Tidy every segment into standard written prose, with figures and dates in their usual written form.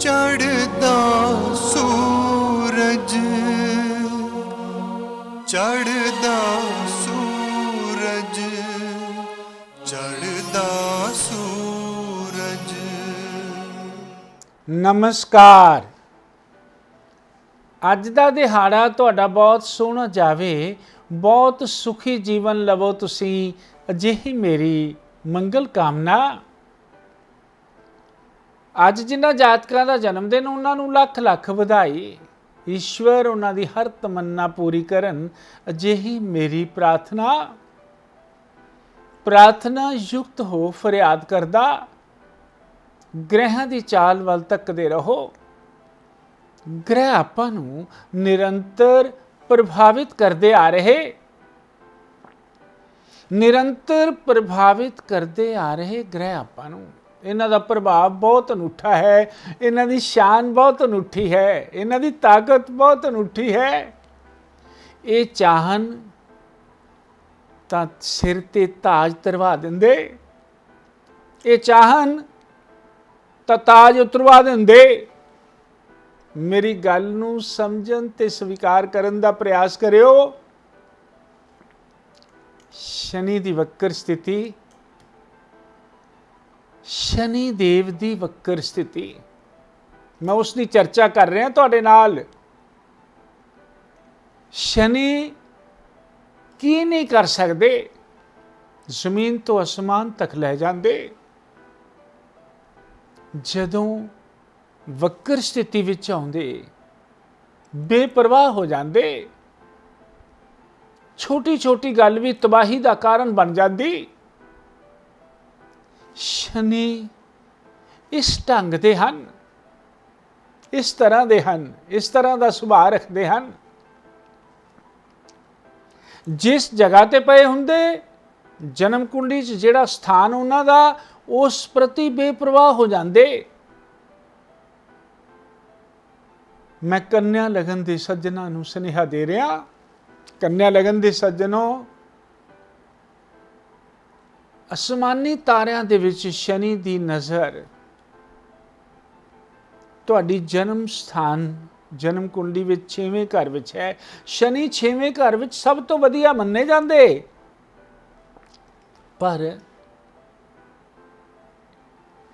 ਚੜ੍ਹਦਾ ਸੂਰਜ, ਚੜ੍ਹਦਾ ਸੂਰਜ, ਚੜ੍ਹਦਾ ਸੂਰਜ। ਨਮਸਕਾਰ। ਅੱਜ ਦਾ ਦਿਹਾੜਾ ਤੁਹਾਡਾ ਬਹੁਤ ਸੋਹਣਾ ਜਾਵੇ, ਬਹੁਤ ਸੁਖੀ ਜੀਵਨ ਲਵੋ ਤੁਸੀਂ, ਅਜਿਹੀ ਮੇਰੀ ਮੰਗਲ ਕਾਮਨਾ। ਅੱਜ ਜਿਨ੍ਹਾਂ ਜਾਤਕਾਂ ਦਾ ਜਨਮ ਦਿਨ, ਉਹਨਾਂ ਨੂੰ ਲੱਖ ਲੱਖ ਵਧਾਈ। ਈਸ਼ਵਰ ਉਹਨਾਂ ਦੀ ਹਰ ਤਮੰਨਾ ਪੂਰੀ ਕਰਨ, ਅਜਿਹੀ ਮੇਰੀ ਪ੍ਰਾਰਥਨਾ। ਪ੍ਰਾਰਥਨਾ ਯੁਕਤ ਹੋ ਫਰਿਆਦ ਕਰਦਾ, ਗ੍ਰਹਿਾਂ ਦੀ ਚਾਲ ਵੱਲ ਤੱਕਦੇ ਰਹੋ। ਗ੍ਰਹਿ ਆਪਾਂ ਨੂੰ ਨਿਰੰਤਰ ਪ੍ਰਭਾਵਿਤ ਕਰਦੇ ਆ ਰਹੇ, ਨਿਰੰਤਰ ਪ੍ਰਭਾਵਿਤ ਕਰਦੇ ਆ ਰਹੇ ਗ੍ਰਹਿ ਆਪਾਂ ਨੂੰ। ਇਹਨਾਂ ਦਾ ਪ੍ਰਭਾਵ ਬਹੁਤ ਅਨੂਠਾ ਹੈ, ਇਹਨਾਂ ਦੀ ਸ਼ਾਨ ਬਹੁਤ ਅਨੂਠੀ ਹੈ, ਇਹਨਾਂ ਦੀ ਤਾਕਤ ਬਹੁਤ ਅਨੂਠੀ ਹੈ। ਇਹ ਚਾਹਨ ਤਾਂ ਸਿਰ ਤੇ ਤਾਜ ਧਰਵਾ ਦਿੰਦੇ, ਇਹ ਚਾਹਨ ਤਾਂ ਤਾਜ ਉਤਰਵਾ ਦਿੰਦੇ। ਮੇਰੀ ਗੱਲ ਨੂੰ ਸਮਝਣ ਤੇ ਸਵੀਕਾਰ ਕਰਨ ਦਾ ਪ੍ਰਯਾਸ ਕਰਿਓ। ਸ਼ਨੀ ਦੀ ਵਕਰ ਸਥਿਤੀ, ਸ਼ਨੀ ਦੇਵ ਦੀ ਵਕਰ ਸਥਿਤੀ, ਮੈਂ ਉਸ ਦੀ ਚਰਚਾ ਕਰ ਰਿਹਾ ਤੁਹਾਡੇ ਨਾਲ। ਸ਼ਨੀ ਕੀ ਨਹੀਂ ਕਰ ਸਕਦੇ, ਜ਼ਮੀਨ ਤੋਂ ਅਸਮਾਨ ਤੱਕ ਲੈ ਜਾਂਦੇ। ਜਦੋਂ ਵਕਰ ਸਥਿਤੀ ਵਿੱਚ ਆਉਂਦੇ, ਬੇਪਰਵਾਹ ਹੋ ਜਾਂਦੇ। ਛੋਟੀ ਛੋਟੀ ਗੱਲ ਵੀ ਤਬਾਹੀ ਦਾ ਕਾਰਨ ਬਣ ਜਾਂਦੀ। ਸ਼ਨੀ ਇਸ ਢੰਗ ਦੇ ਹਨ, ਇਸ ਤਰ੍ਹਾਂ ਦੇ ਹਨ, ਇਸ ਤਰ੍ਹਾਂ ਦਾ ਸੁਭਾਅ ਰੱਖਦੇ ਹਨ। ਜਿਸ ਜਗ੍ਹਾ ਤੇ ਪਏ ਹੁੰਦੇ, ਜਨਮ ਕੁੰਡਲੀ 'ਚ ਜਿਹੜਾ ਸਥਾਨ ਉਹਨਾਂ ਦਾ, ਉਸ ਪ੍ਰਤੀ ਬੇਪਰਵਾਹ ਹੋ ਜਾਂਦੇ। ਮੈਂ ਕੰਨਿਆ ਲਗਨ ਦੇ ਸੱਜਣਾਂ ਨੂੰ ਸੁਨੇਹਾ ਦੇ ਰਿਹਾ। ਕੰਨਿਆ ਲਗਨ ਦੇ ਸੱਜਣੋ, ਅਸਮਾਨੀ ਤਾਰਿਆਂ ਦੇ ਵਿੱਚ ਸ਼ਨੀ ਦੀ ਨਜ਼ਰ ਤੁਹਾਡੀ ਜਨਮ ਸਥਾਨ, ਜਨਮ ਕੁੰਡਲੀ ਵਿੱਚ 6ਵੇਂ ਘਰ ਵਿੱਚ ਹੈ। ਸ਼ਨੀ 6ਵੇਂ ਘਰ ਵਿੱਚ ਸਭ ਤੋਂ ਵਧੀਆ ਮੰਨੇ ਜਾਂਦੇ, ਪਰ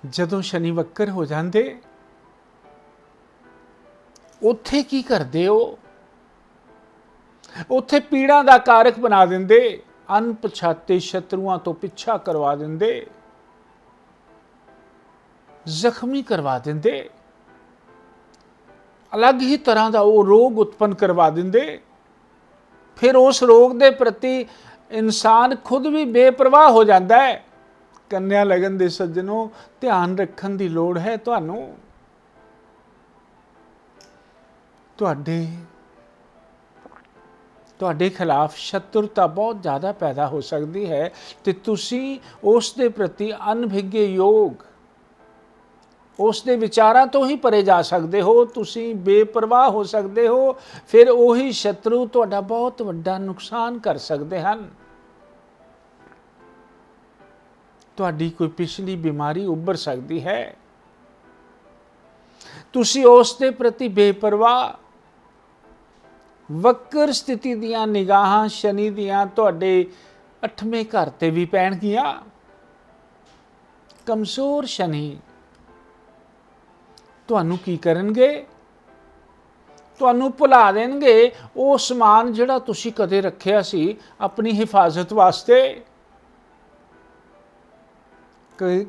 ਜਦੋਂ ਸ਼ਨੀ ਵੱਕਰ ਹੋ ਜਾਂਦੇ, ਉੱਥੇ ਕੀ ਕਰਦੇ ਹੋ? ਉੱਥੇ ਪੀੜਾਂ ਦਾ ਕਾਰਕ ਬਣਾ ਦਿੰਦੇ, ਅਣਪਛਾਤੇ ਸ਼ਤਰੂਆਂ ਤੋਂ ਪਿੱਛਾ ਕਰਵਾ ਦਿੰਦੇ, ਜ਼ਖਮੀ ਕਰਵਾ ਦਿੰਦੇ, ਅਲੱਗ ਹੀ ਤਰ੍ਹਾਂ ਦਾ ਉਹ ਰੋਗ ਉਤਪੰਨ ਕਰਵਾ ਦਿੰਦੇ। ਫਿਰ ਉਸ ਰੋਗ ਦੇ ਪ੍ਰਤੀ ਇਨਸਾਨ ਖੁਦ ਵੀ ਬੇਪਰਵਾਹ ਹੋ ਜਾਂਦਾ ਹੈ। ਕੰਨਿਆ ਲਗਨ ਦੇ ਸੱਜਣੋ, ਧਿਆਨ ਰੱਖਣ ਦੀ ਲੋੜ ਹੈ ਤੁਹਾਨੂੰ। ਤੁਹਾਡੇ ਖਿਲਾਫ ਸ਼ਤਰੂਤਾ ਬਹੁਤ ਜ਼ਿਆਦਾ ਪੈਦਾ ਹੋ ਸਕਦੀ ਹੈ ਤੇ ਤੁਸੀਂ ਉਸ ਦੇ ਪ੍ਰਤੀ ਅਣਭਿੱਗੇ ਯੋਗ, ਉਸ ਦੇ ਵਿਚਾਰਾਂ ਤੋਂ ਹੀ ਪਰੇ ਜਾ ਸਕਦੇ ਹੋ। ਤੁਸੀਂ ਬੇਪਰਵਾਹ ਹੋ ਸਕਦੇ ਹੋ। ਫਿਰ ਉਹੀ ਸ਼ਤਰੂ ਤੁਹਾਡਾ ਬਹੁਤ ਵੱਡਾ ਨੁਕਸਾਨ ਕਰ ਸਕਦੇ ਹਨ। ਤੁਹਾਡੀ ਕੋਈ ਪਿਛਲੀ ਬਿਮਾਰੀ ਉੱਭਰ ਸਕਦੀ ਹੈ। ਤੁਸੀਂ ਉਸ ਦੇ ਪ੍ਰਤੀ ਬੇਪਰਵਾਹ। ਵਕਰ ਸਥਿਤੀ ਦੀਆਂ ਨਿਗਾਹਾਂ ਸ਼ਨੀ ਦੀਆਂ ਤੁਹਾਡੇ 8ਵੇਂ ਘਰ ਤੇ ਵੀ ਪੈਣਗੀਆਂ। ਕਮਜ਼ੋਰ ਸ਼ਨੀ ਤੁਹਾਨੂੰ ਕੀ ਕਰਨਗੇ? ਤੁਹਾਨੂੰ ਭੁਲਾ ਦੇਣਗੇ ਉਹ ਸਮਾਨ ਜਿਹੜਾ ਤੁਸੀਂ ਕਦੇ ਰੱਖਿਆ ਸੀ ਆਪਣੀ ਹਿਫਾਜ਼ਤ ਵਾਸਤੇ।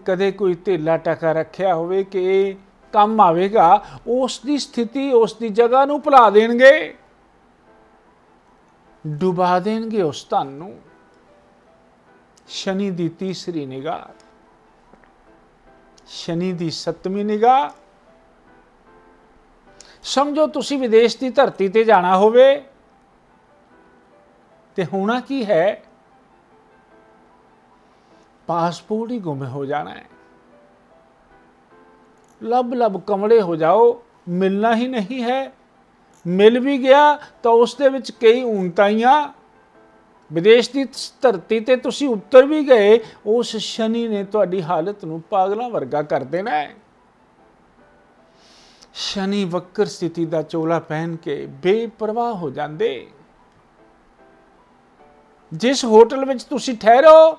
ਕਦੇ ਕੋਈ ਧੇਲਾ ਟਕਾ ਰੱਖਿਆ ਹੋਵੇ ਕਿ ਇਹ ਕੰਮ ਆਵੇਗਾ, ਉਸ ਦੀ ਸਥਿਤੀ, ਉਸ ਦੀ ਜਗ੍ਹਾ ਨੂੰ ਭੁਲਾ ਦੇਣਗੇ, ਡੁਬਾ ਦੇਣਗੇ ਉਸ ਧਨ ਨੂੰ। ਸ਼ਨੀ ਦੀ ਤੀਸਰੀ ਨਿਗਾਹ, ਸ਼ਨੀ ਦੀ 7ਵੀਂ ਨਿਗਾਹ। ਸਮਝੋ ਤੁਸੀਂ ਵਿਦੇਸ਼ ਦੀ ਧਰਤੀ ਤੇ ਜਾਣਾ ਹੋਵੇ ਤੇ ਹੋਣਾ ਕੀ ਹੈ? ਪਾਸਪੋਰਟ ਹੀ ਗੁੰਮ ਹੋ ਜਾਣਾ ਹੈ। ਲੱਭ ਲੱਭ ਕਮਲੇ ਹੋ ਜਾਓ, ਮਿਲਣਾ ਹੀ ਨਹੀਂ ਹੈ। ਮਿਲ ਵੀ ਗਿਆ ਤਾਂ ਉਸ ਦੇ ਵਿੱਚ ਕਈ ਊਣਤਾਈਆਂ। ਵਿਦੇਸ਼ ਦੀ ਧਰਤੀ ਤੇ ਤੁਸੀਂ ਉਤਰ ਵੀ ਗਏ, ਉਸ ਸ਼ਨੀ ਨੇ ਤੁਹਾਡੀ ਹਾਲਤ ਨੂੰ ਪਾਗਲਾਂ ਵਰਗਾ ਕਰ ਦੇਣਾ ਹੈ। शनि वक्र स्थिति का चोला पहन के बेपरवाह हो जाते। जिस होटल में तुसी ठहरो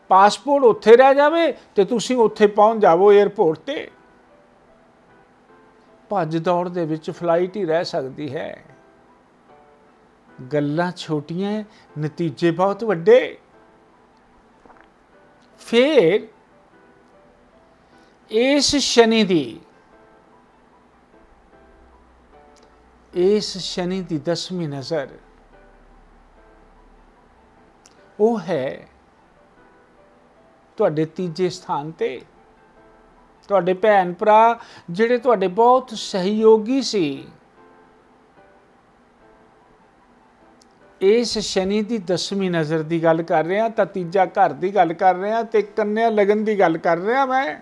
पासपोर्ट उत्थे रह जावे ते तुसी उत्थे पहुंच जावो एयरपोर्ट ते। भज दौड़ दे विच फ्लाइट ही रह सकती है। गल्लां छोटियां नतीजे बहुत वड्डे। फिर इस शनि दी 10वीं नज़र वो है तुहाडे तीजे स्थान ते। तुहाडे भैन भरा जिहड़े तुहाडे बहुत सहयोगी सी, इस शनि की 10वीं नज़र की गल कर रहा तो तीजा घर की गल कर रहा तो कन्या लगन की गल कर रहा मैं।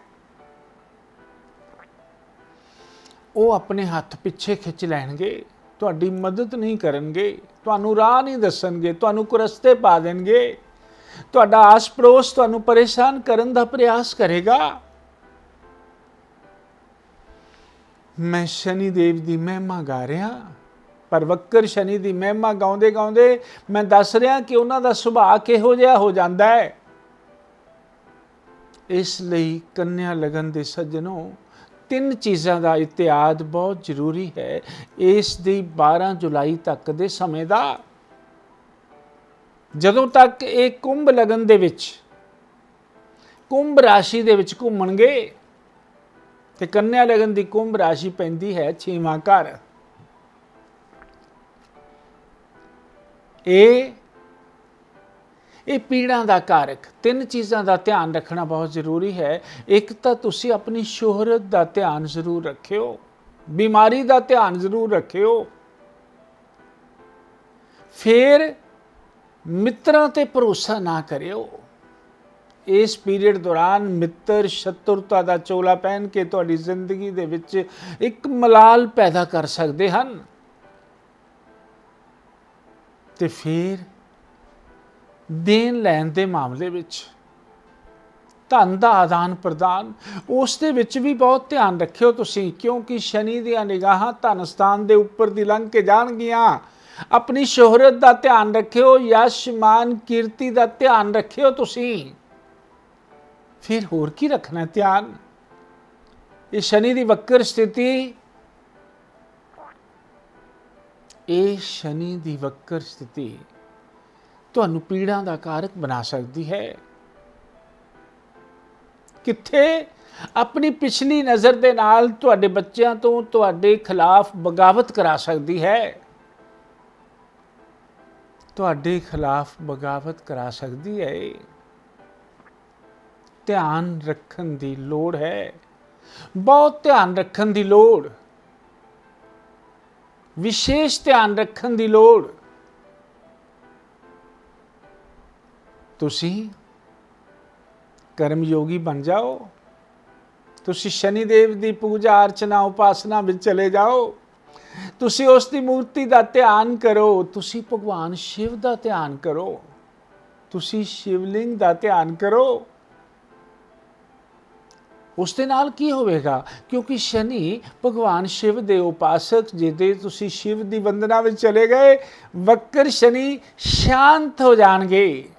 वो अपने हाथ पिछे खिंच लैणगे, तुहाडी मदद नहीं करनगे, तुहानू राह नहीं दसणगे, तुहानू कुरस्ते पा देणगे, तुहाडा आस पड़ोस तुहानू परेशान करन दा प्रयास करेगा। मैं शनि देव की महिमा गा रहा, पर वक्र शनि की महिमा गाउंदे गाउंदे मैं दस रहा कि उन्हां दा सुभाਅ किहो जिहा हो जाता है। इसलिए कन्या लगन दे सज्जनों, 3 चीज़ों का इतिहाद बहुत जरूरी है इस दी 12 जुलाई तक दे समय का। जदों तक एक कुंभ लगन दे विच कुंभ राशि दे विच घूमणगे ते कन्या लगन दी कुंभ राशि पैंदी है 6वां घर। ये पीड़ा का कारक। 3 चीज़ों का ध्यान रखना बहुत जरूरी है। एक तो तुसी अपनी शोहरत का ध्यान जरूर रखियो, बीमारी का ध्यान जरूर रखियो। फिर मित्रों ते भरोसा ना करियो। इस पीरियड दौरान मित्र शत्रुता का चोला पहन के तुहाडी जिंदगी दे विच एक मलाल पैदा कर सकते हैं। ते फिर देन लैन के मामले विच धन का आदान प्रदान उस दे विच भी बहुत ध्यान रखियो तुसी, क्योंकि शनि दी निगाहां धन स्थान के उपर दी लंघ के जाणगियां। अपनी शोहरत का ध्यान रखियो, यश मान कीर्ति का ध्यान रखियो तुसी। फिर होर की रखना ध्यान। ये शनि की वक्र स्थिति, ये शनि की वक्र स्थिति तुहानू पीड़ा का कारक बना सकती है। किथे अपनी पिछली नज़र दे नाल तुहाडे बच्चों तो तुहाडे खिलाफ बगावत करा सकती है। तुहाडे खिलाफ बगावत करा सकती है। ध्यान रखन की लोड़ है, बहुत ध्यान रखन की लोड़, विशेष ध्यान रखन की लोड़। तुसी कर्मयोगी बन जाओ, तुसी शनिदेव की पूजा अर्चना उपासना में चले जाओ, तुसी उसकी मूर्ति का ध्यान करो, तुसी भगवान शिव का ध्यान करो, तुसी शिवलिंग का ध्यान करो। उसके नाल की होवेगा, क्योंकि शनि भगवान शिव दे उपासक जिदे तुसी शिव की वंदना में चले गए, वक्र शनि शांत हो जाएंगे।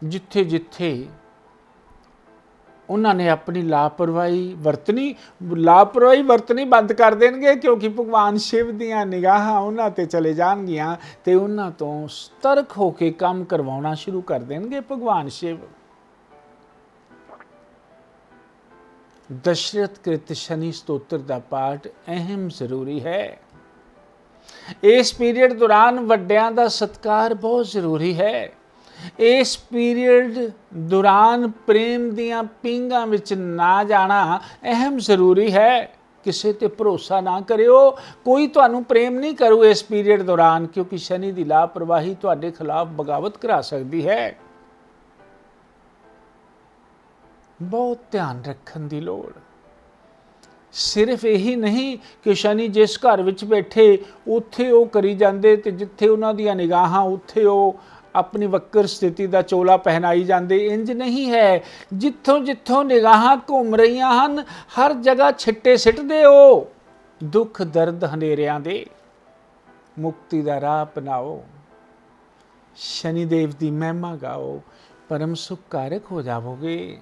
जिथे जिथे उन्होंने अपनी लापरवाही वरतनी बंद कर देंगे, क्योंकि भगवान शिव दियां निगाहां उन्हां ते चले जाणगियां ते उन्हां तो सतर्क होके काम करवाना शुरू कर देंगे भगवान शिव। दशरथ कृत शनि स्तोत्र का पाठ अहम जरूरी है। इस पीरियड दौरान वड्डियां दा सत्कार बहुत जरूरी है। इस पीरियड दौरान प्रेम दियां पींगां विच ना जाना अहम जरूरी है। किसी ते भरोसा ना करियो, कोई तुहानू प्रेम नहीं करू इस पीरियड दौरान, क्योंकि शनि की लापरवाही तुहाडे खिलाफ बगावत करा सकती है। बहुत ध्यान रखन की लोड़। सिर्फ यही नहीं कि शनि जिस घर विच बैठे उत्थे वो करी जाते, तो जिथे उन्हां दियां निगाहां उत्थे वो ਆਪਣੀ ਵਕਰ ਸਥਿਤੀ ਦਾ ਚੋਲਾ ਪਹਿਨਾਈ ਜਾਂਦੇ। ਇੰਜ ਨਹੀਂ ਹੈ। ਜਿੱਥੋਂ ਜਿੱਥੋਂ ਨਿਗਾਹਾਂ ਘੁੰਮ ਰਹੀਆਂ ਹਨ, ਹਰ ਜਗ੍ਹਾ ਛਿੱਟੇ ਸਿੱਟਦੇ ਹੋ ਦੁੱਖ ਦਰਦ ਹਨੇਰਿਆਂ ਦੇ। ਮੁਕਤੀ ਦਾ ਰਾਹ ਅਪਣਾਓ, ਸ਼ਨੀਦੇਵ ਦੀ ਮਹਿਮਾ ਗਾਓ, ਪਰਮ ਸੁਖ ਕਾਰਕ ਹੋ ਜਾਵੋਗੇ।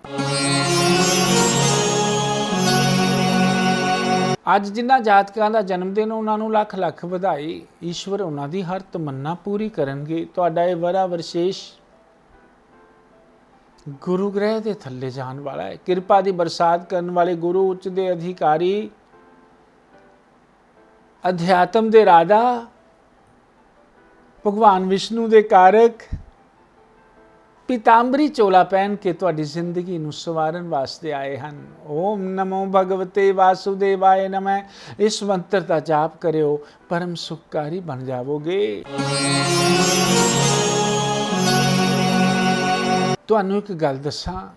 ਅੱਜ ਜਿਨ੍ਹਾਂ ਜਾਤਕਾਂ ਦਾ ਜਨਮ ਦਿਨ, ਉਹਨਾਂ ਨੂੰ ਲੱਖ ਲੱਖ ਵਧਾਈ। ਈਸ਼ਵਰ ਉਹਨਾਂ ਦੀ ਹਰ ਤਮੰਨਾ ਪੂਰੀ ਕਰਨਗੇ। ਤੁਹਾਡਾ ਇਹ ਵਰਾ ਵਿਸ਼ੇਸ਼ ਗੁਰੂ ਗ੍ਰਹਿ ਦੇ ਥੱਲੇ ਜਾਣ ਵਾਲਾ ਹੈ। ਕਿਰਪਾ ਦੀ ਬਰਸਾਤ ਕਰਨ ਵਾਲੇ ਗੁਰੂ, ਉੱਚ ਦੇ ਅਧਿਕਾਰੀ, ਅਧਿਆਤਮ ਦੇ ਰਾਜਾ, ਭਗਵਾਨ ਵਿਸ਼ਨੂੰ ਦੇ ਕਾਰਕ, ਪੀਤਾੰਬਰੀ ਚੋਲਾ ਪਹਿਨ ਕੇ ਤੁਹਾਡੀ ਜ਼ਿੰਦਗੀ ਨੂੰ ਸਵਾਰਨ ਵਾਸਤੇ ਆਏ ਹਨ। ਓਮ ਨਮੋ ਭਗਵਤੇ ਵਾਸੁਦੇਵਾਏ ਨਮः। ਇਸ ਮੰਤਰ ਦਾ ਜਾਪ ਕਰਿਓ, ਪਰਮ ਸੁਖਕਾਰੀ ਬਣ ਜਾਵੋਗੇ। ਤੁਹਾਨੂੰ ਇੱਕ ਗੱਲ ਦੱਸਾਂ,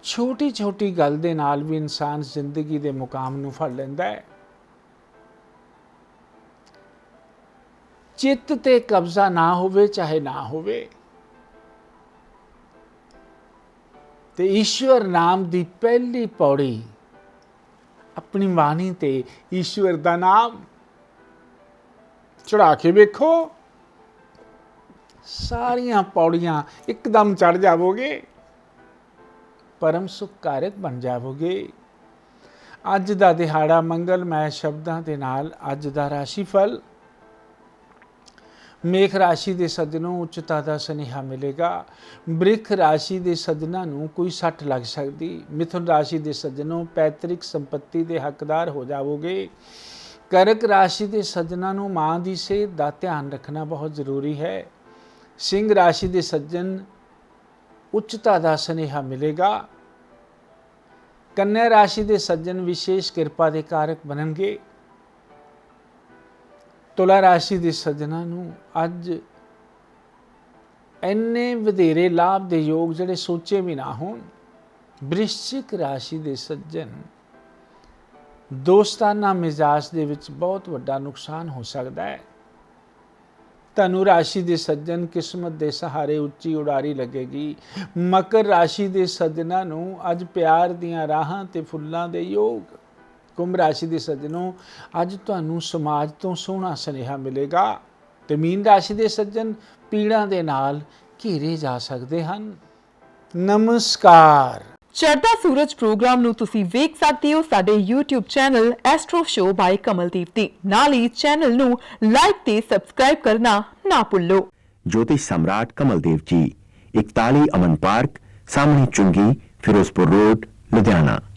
ਛੋਟੀ ਛੋਟੀ ਗੱਲ ਦੇ ਨਾਲ ਵੀ ਇਨਸਾਨ ਜ਼ਿੰਦਗੀ ਦੇ ਮੁਕਾਮ ਨੂੰ ਫੜ ਲੈਂਦਾ ਹੈ। ਚਿੱਤ ਤੇ ਕਬਜ਼ਾ ਨਾ ਹੋਵੇ, ਚਾਹੇ ਨਾ ਹੋਵੇ, ਤੇ ਈਸ਼ਵਰ ਨਾਮ ਦੀ ਪਹਿਲੀ ਪੌੜੀ ਆਪਣੀ ਬਾਣੀ ਤੇ ਈਸ਼ਵਰ ਦਾ ਨਾਮ ਚੜਾ ਕੇ ਵੇਖੋ, ਸਾਰੀਆਂ ਪੌੜੀਆਂ ਇੱਕਦਮ ਚੜ ਜਾਵੋਗੇ, ਪਰਮ ਸੁਖ ਕਾਰਕ ਬਣ ਜਾਵੋਗੇ। ਅੱਜ ਦਾ ਦਿਹਾੜਾ ਮੰਗਲਮੈ ਸ਼ਬਦਾਂ ਦੇ ਨਾਲ ਅੱਜ ਦਾ ਰਾਸ਼ੀਫਲ। ਮੇਖ ਰਾਸ਼ੀ ਦੇ ਸੱਜਣੋਂ ਉੱਚਤਾ ਦਾ ਸੁਨੇਹਾ ਮਿਲੇਗਾ। ਬ੍ਰਿਖ ਰਾਸ਼ੀ ਦੇ ਸੱਜਣਾਂ ਨੂੰ ਕੋਈ ਸੱਟ ਲੱਗ ਸਕਦੀ। ਮਿਥੁਨ ਰਾਸ਼ੀ ਦੇ ਸੱਜਣੋਂ ਪੈਤ੍ਰਿਕ ਸੰਪत्ति ਦੇ ਹੱਕਦਾਰ ਹੋ ਜਾਵੋਗੇ। ਕਰਕ ਰਾਸ਼ੀ ਦੇ ਸੱਜਣਾਂ ਨੂੰ ਮਾਂ ਦੀ ਸਿਹਤ ਦਾ ਧਿਆਨ ਰੱਖਣਾ ਬਹੁਤ ਜ਼ਰੂਰੀ ਹੈ। ਸਿੰਘ ਰਾਸ਼ੀ ਦੇ ਸੱਜਣ ਉੱਚਤਾ ਦਾ ਸੁਨੇਹਾ ਮਿਲੇਗਾ। ਕੰਨਿਆ ਰਾਸ਼ੀ ਦੇ ਸੱਜਣ ਵਿਸ਼ੇਸ਼ ਕਿਰਪਾ ਦੇ ਕਾਰਕ ਬਣਨਗੇ। ਤੁਲਾ ਰਾਸ਼ੀ ਦੇ ਸੱਜਣਾਂ ਨੂੰ ਅੱਜ ਇੰਨੇ ਵਧੇਰੇ ਲਾਭ ਦੇ ਯੋਗ ਜਿਹੜੇ ਸੋਚੇ ਵੀ ਨਾ ਹੋਣ। ਬ੍ਰਿਸ਼ਚਿਕ ਰਾਸ਼ੀ ਦੇ ਸੱਜਣ ਦੋਸਤਾਨਾ ਮਿਜ਼ਾਜ ਦੇ ਵਿੱਚ ਬਹੁਤ ਵੱਡਾ ਨੁਕਸਾਨ ਹੋ ਸਕਦਾ ਹੈ। ਧਨੁ ਰਾਸ਼ੀ ਦੇ ਸੱਜਣ ਕਿਸਮਤ ਦੇ ਸਹਾਰੇ ਉੱਚੀ ਉਡਾਰੀ ਲੱਗੇਗੀ। ਮਕਰ ਰਾਸ਼ੀ ਦੇ ਸੱਜਣਾਂ ਨੂੰ ਅੱਜ ਪਿਆਰ ਦੀਆਂ ਰਾਹਾਂ ਤੇ ਫੁੱਲਾਂ ਦੇ ਯੋਗ। ਕੁੰਭ ਰਾਸ਼ੀ ਦੇ ਸੱਜਣੋਂ ਅੱਜ ਤੁਹਾਨੂੰ ਸਮਾਜ ਤੋਂ ਸੋਹਣਾ ਸੁਨੇਹਾ ਮਿਲੇਗਾ। ਤੇ ਮੀਨ ਰਾਸ਼ੀ ਦੇ ਸੱਜਣ ਪੀੜਾਂ ਦੇ ਨਾਲ ਘੇਰੇ ਜਾ ਸਕਦੇ ਹਨ। ਨਮਸਕਾਰ। ਚੜ੍ਹਦਾ ਸੂਰਜ ਪ੍ਰੋਗਰਾਮ ਨੂੰ ਤੁਸੀਂ ਵੇਖ ਸਕਦੇ ਹੋ ਸਾਡੇ YouTube ਚੈਨਲ ਐਸਟ੍ਰੋ ਸ਼ੋ ਬਾਈ ਕਮਲਦੀਪ ਤੇ। ਨਾਲ ਹੀ ਚੈਨਲ ਨੂੰ ਲਾਈਕ ਤੇ ਸਬਸਕ੍ਰਾਈਬ ਕਰਨਾ ਨਾ ਭੁੱਲੋ। ज्योतिष सम्राट कमलदेव जी, 41 अमन पार्क, सामने चुंगी, फिरोजपुर रोड, लुधियाना।